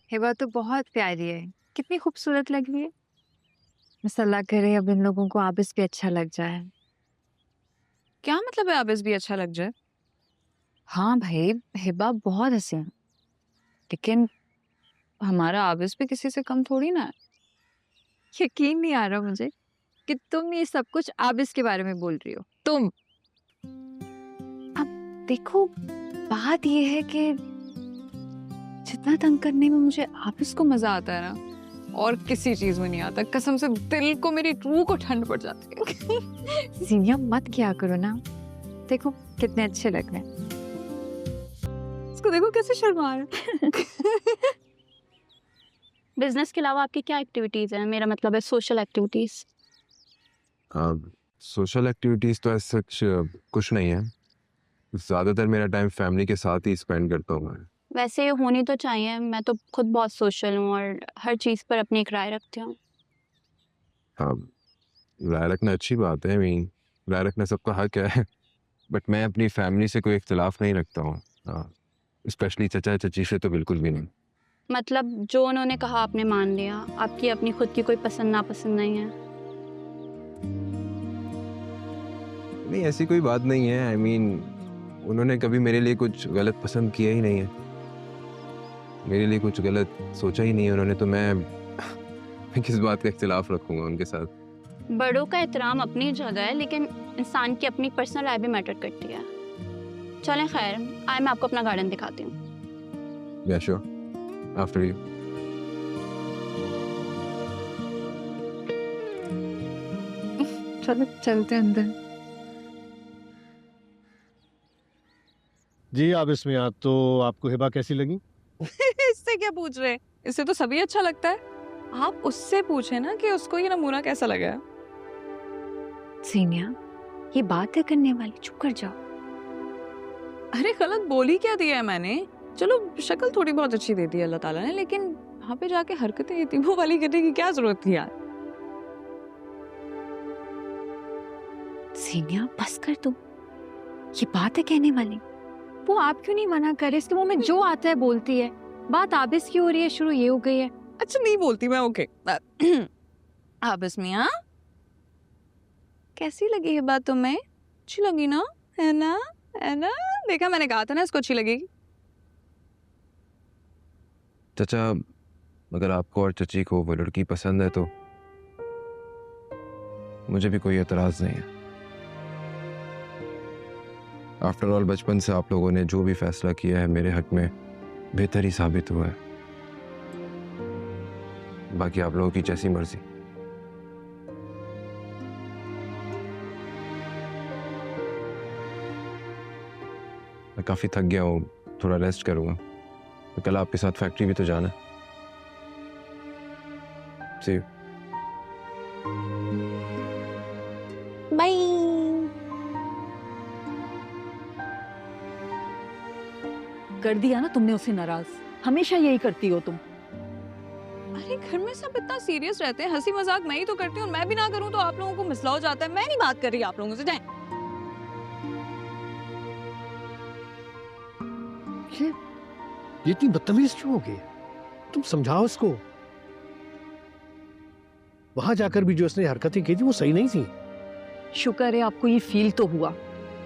हिबा तो बहुत प्यारी है। कितनी खूबसूरत लग रही है। बस अल्लाह करे अब इन लोगों को आबिस भी अच्छा लग जाए। क्या मतलब है आबिस भी अच्छा लग जाए? हाँ भाई, हिबा बहुत हसीन है। लेकिन हमारा आबिस भी किसी से कम थोड़ी ना है। यकीन नहीं आ रहा मुझे कि तुम ये सब कुछ आबिस के बारे में बोल रही हो। तुम अब देखो, बात ये है कि जितना तंग करने में मुझे आबिस को मजा आता है ना, और किसी चीज में नहीं आता। कसम से दिल को, मेरी रूह को ठंड पड़ जाती है। सीनिया मत किया करो ना। देखो कितने अच्छे लग रहे हैं। इसको देखो कैसे शर्मा रहा है। बिजनेस के अलावा आपकी क्या एक्टिविटीज हैं? मेरा मतलब है सोशल एक्टिविटीज। सोशल एक्टिविटीज़ तो ऐसा सच कुछ नहीं है। ज़्यादातर मेरा टाइम फैमिली के साथ ही स्पेंड करता हूँ मैं। वैसे होनी तो चाहिए। मैं तो खुद बहुत सोशल हूँ और हर चीज़ पर अपनी एक राय रखती हूँ। हाँ, राय रखना अच्छी बात है। मीन राय रखना सबका हक है। बट मैं अपनी फैमिली से कोई इख्तिलाफ नहीं रखता हूँ। हाँ, स्पेशली चचा चची से तो बिल्कुल भी नहीं। मतलब जो उन्होंने कहा आपने मान लिया। आपकी अपनी खुद की कोई पसंद नापसंद नहीं है? नहीं, ऐसी कोई बात नहीं है। आई मीन उन्होंने कभी मेरे लिए कुछ गलत पसंद किया ही नहीं है, मेरे लिए कुछ गलत सोचा ही नहीं है उन्होंने। तो मैं किस बात का इख्तिलाफ रखूंगा उनके साथ। बड़ों का एहतराम अपनी जगह है, लेकिन इंसान की अपनी पर्सनल राय भी मैटर करती है। चलें खैर, आए मैं आपको अपना गार्डन दिखाती हूँ। या श्योर, आफ्टर यू। चलो चलते हैं अंदर। जी आप इसमें आ तो आपको हिबा कैसी लगी? इससे क्या पूछ रहे? इससे तो सभी अच्छा लगता है। आप उससे पूछे ना कि उसको ये नमूना कैसा लगा है। सीनिया, ये बात है करने वाली, चुप कर जाओ। अरे गलत बोल ही क्या दिया है मैंने? चलो शक्ल थोड़ी बहुत अच्छी दे दी है अल्लाह ताला ने, लेकिन वहां पे जाके हरकतें यतीमों वाली करने की क्या जरूरत थी यार? सीनिया बस कर तू, ये बात है कहने वाली। वो आप क्यों नहीं मना करे? इसके मुंह में जो आता है बोलती है। बात आबिस की हो रही है, शुरू ये हो गई है। अच्छा नहीं बोलती मैं, ओके। आबिस मियां, कैसी लगी है बात तुम्हें? अच्छी लगी ना? है ना? है ना? देखा, मैंने कहा था ना इसको अच्छी लगेगी। चचा, अगर आपको और चची को वो लड़की पसंद है तो मुझे भी कोई एतराज नहीं है। आफ्टर ऑल बचपन से आप लोगों ने जो भी फैसला किया है मेरे हक में बेहतर ही साबित हुआ है। बाकी आप लोगों की जैसी मर्जी। मैं काफी थक गया हूँ, थोड़ा रेस्ट करूंगा। तो कल आपके साथ फैक्ट्री भी तो जाना है। See you. बाय। कर दिया ना तुमने उसे नाराज। हमेशा यही करती हो तुम। अरे घर में सब इतना सीरियस रहते हैं, हंसी मजाक मैं ही तो करती हूँ। मैं भी ना करूँ तो आप लोगों को मसला हो जाता है। मैं नहीं बात कर रही आप लोगों से, जाएं। ये इतनी बदतमीज क्यों हो गई? तुम समझाओ इसको। वहां जाकर भी जो उसने हरकतें की थी वो सही नहीं थी। शुक्र है आपको ये फील तो हुआ।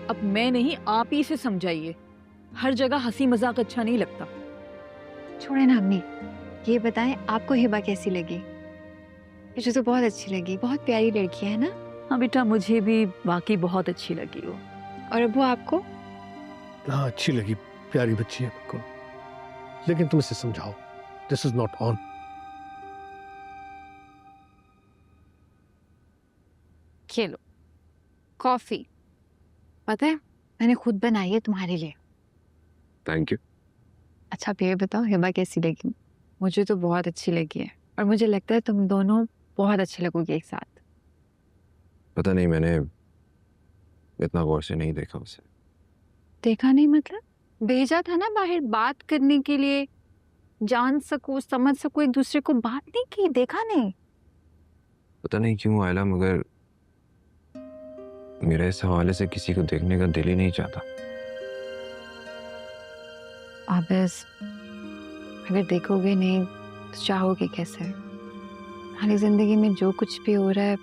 अब मैं नहीं, आप ही इसे समझाइए। हर जगह हंसी मजाक अच्छा नहीं लगता। छोड़े ना अम्मी, ये बताएं आपको हिबा कैसी लगी? मुझे तो बहुत अच्छी लगी, बहुत प्यारी लड़की है ना। हाँ बेटा, मुझे भी वाकई बहुत अच्छी लगी हो। और अबू आपको? हाँ अच्छी लगी, प्यारी बच्ची है बिल्कुल। लेकिन तुम इसे समझाओ, this is not on. Khelo coffee, पता है मैंने खुद बनाई है तुम्हारे लिए। Thank you. अच्छा अब ये बताओ हिबा कैसी लगी? मुझे तो बहुत अच्छी लगी है, और मुझे लगता है तुम दोनों बहुत अच्छे लगोगे एक साथ। पता नहीं, मैंने इतना गौर से नहीं देखा उसे। देखा नहीं मतलब? भेजा था ना बाहर बात करने के लिए, जान सको समझ सको एक दूसरे को। बात नहीं की, देखा नहीं? पता नहीं क्यों आयला, मगर मेरा इस हवाले से किसी को देखने का दिल ही नहीं चाहता। आबिस, अगर देखोगे नहीं तो चाहोगे कैसे? हमारी जिंदगी में जो कुछ भी हो रहा है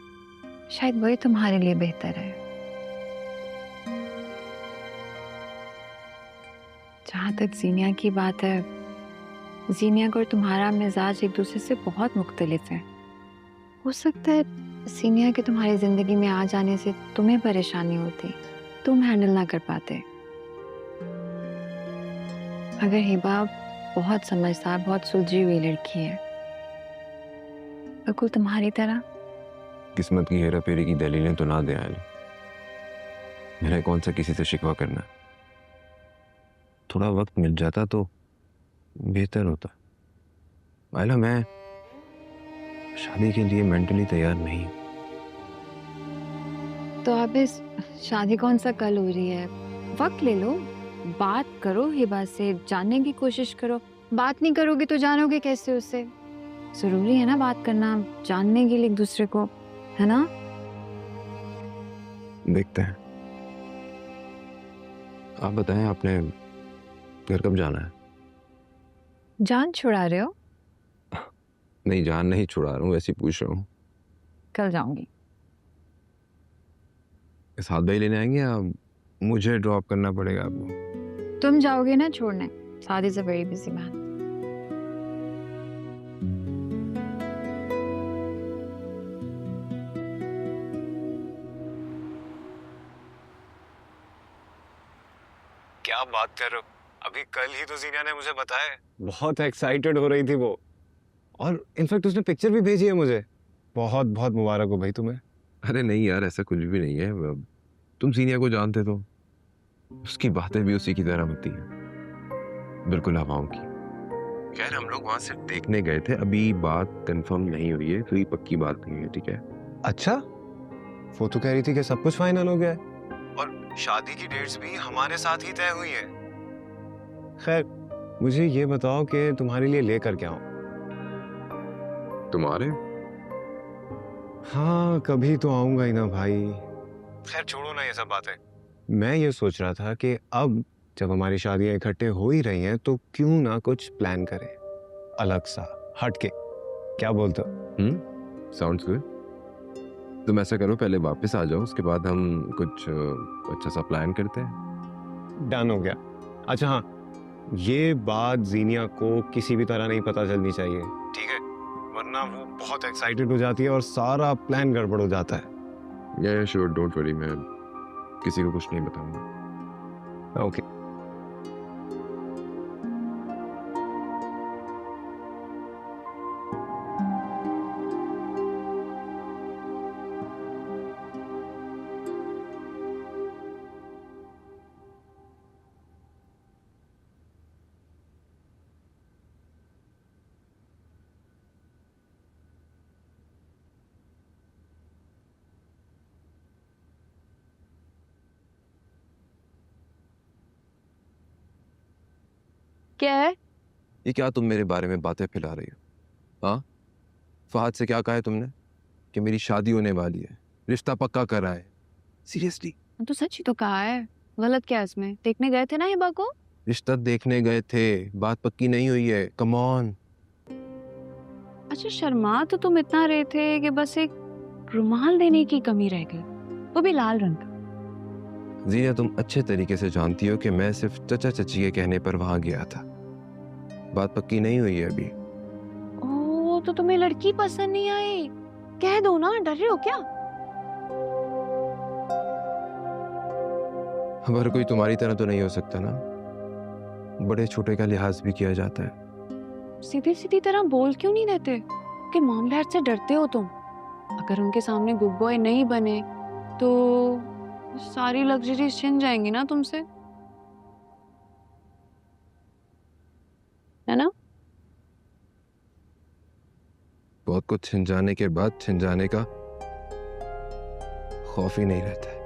शायद वही तुम्हारे लिए बेहतर है। जहाँ तक जीनिया की बात है, जीनिया का और तुम्हारा मिजाज एक दूसरे से बहुत मुख्तलिफ है। हो सकता है जीनिया के तुम्हारी जिंदगी में आ जाने से तुम्हें परेशानी होती, तुम हैंडल ना कर पाते। अगर हिबा बहुत समझदार, बहुत सुलझी हुई लड़की है, बिल्कुल तुम्हारी तरह। किस्मत की हेरा फेरी की दलीलें तो ना दे आयल। मेरा कौन सा किसी से शिकवा करना। थोड़ा वक्त मिल जाता तो बेहतर होता। आयला, मैं शादी के लिए मेंटली तैयार नहीं हूं। तो अब इस शादी कौन सा कल हो रही है? वक्त ले लो, बात करो हिबा से, जानने की कोशिश करो। बात नहीं करोगे तो जानोगे कैसे उससे? जरूरी है ना बात करना, जानने के लिए एक दूसरे को, है ना? देखते हैं। आप बताएं, आपने घर कब जाना है? जान छुड़ा रहे हो? नहीं, जान नहीं छुड़ा रहा हूँ, वैसे ही पूछ रहा हूँ। कल जाऊंगी। साथ भाई लेने आएंगे या मुझे ड्रॉप करना पड़ेगा आपको? तुम जाओगे ना छोड़ने? Saad is a very busy man. क्या बात कर रहे हो? अभी कल ही तो जीनिया ने मुझे बताया। बहुत एक्साइटेड हो रही थी वो, और इनफैक्ट उसने पिक्चर भी भेजी है मुझे। बहुत बहुत मुबारक हो भाई तुम्हें। अरे नहीं यार, ऐसा कुछ भी नहीं है। तुम सीनिया को जानते तो उसकी बातें भी उसी की तरह होती हैं, बिल्कुल हवाओं की। खैर, हम लोग वहां सिर्फ देखने गए थे, अभी बात कंफर्म नहीं हुई है, कोई पक्की बात नहीं है, ठीक है? अच्छा, वो तो कह रही थी कि सब कुछ फाइनल हो गया है और शादी की डेट्स भी हमारे साथ ही तय हुई है। खैर, मुझे ये बताओ कि तुम्हारे लिए लेकर क्या आऊं? तुम्हारे? हाँ, कभी तो आऊंगा ही ना भाई। खैर छोड़ो ना ये सब बातें। मैं ये सोच रहा था कि अब जब हमारी शादियां इकट्ठे हो ही रही हैं तो क्यों ना कुछ प्लान करें, अलग सा, हटके। क्या बोलते हो? Sounds good. तुम ऐसा करो, पहले वापस आ जाओ, उसके बाद हम कुछ अच्छा सा प्लान करते हैं। डन हो गया। अच्छा हाँ, ये बात जीनिया को किसी भी तरह नहीं पता चलनी चाहिए, ठीक है? वरना वो बहुत एक्साइटेड हो जाती है और सारा प्लान गड़बड़ हो जाता है। या श्योर, डोंट वरी, मैं किसी को कुछ नहीं बताऊंगा। ओके। क्या है? ये क्या तुम मेरे बारे में बातें फैला रही हो? हाँ, फहद से क्या कहा है तुमने कि मेरी शादी होने वाली है, रिश्ता पक्का करा है? सीरियसली? तो सच ही तो कहा है, गलत क्या है इसमें? देखने गए थे ना हिबा को। रिश्ता देखने गए थे, बात पक्की नहीं हुई है। Come on. अच्छा, शर्मा तो तुम इतना रहे थे कि बस एक रुमाल देने की कमी रह गई, वो भी लाल रंग का। जीनिया, तुम अच्छे तरीके से जानती हो कि मैं सिर्फ चचा चची के कहने पर वहां गया था, बात पक्की नहीं हुई है अभी। ओह, तो तुम्हें लड़की पसंद नहीं आई? कह दो ना, डर रहे हो क्या? हर कोई तुम्हारी तरह तो नहीं हो सकता ना, बड़े छोटे का लिहाज भी किया जाता है। सीधी सीधी तरह बोल क्यों नहीं देते कि मॉम डैड से डरते हो तुम? अगर उनके सामने गुड बॉय नहीं बने तो सारी लग्जरी छिन जाएंगी ना तुमसे, है ना? बहुत कुछ छिन जाने के बाद छिन जाने का खौफ ही नहीं रहता है।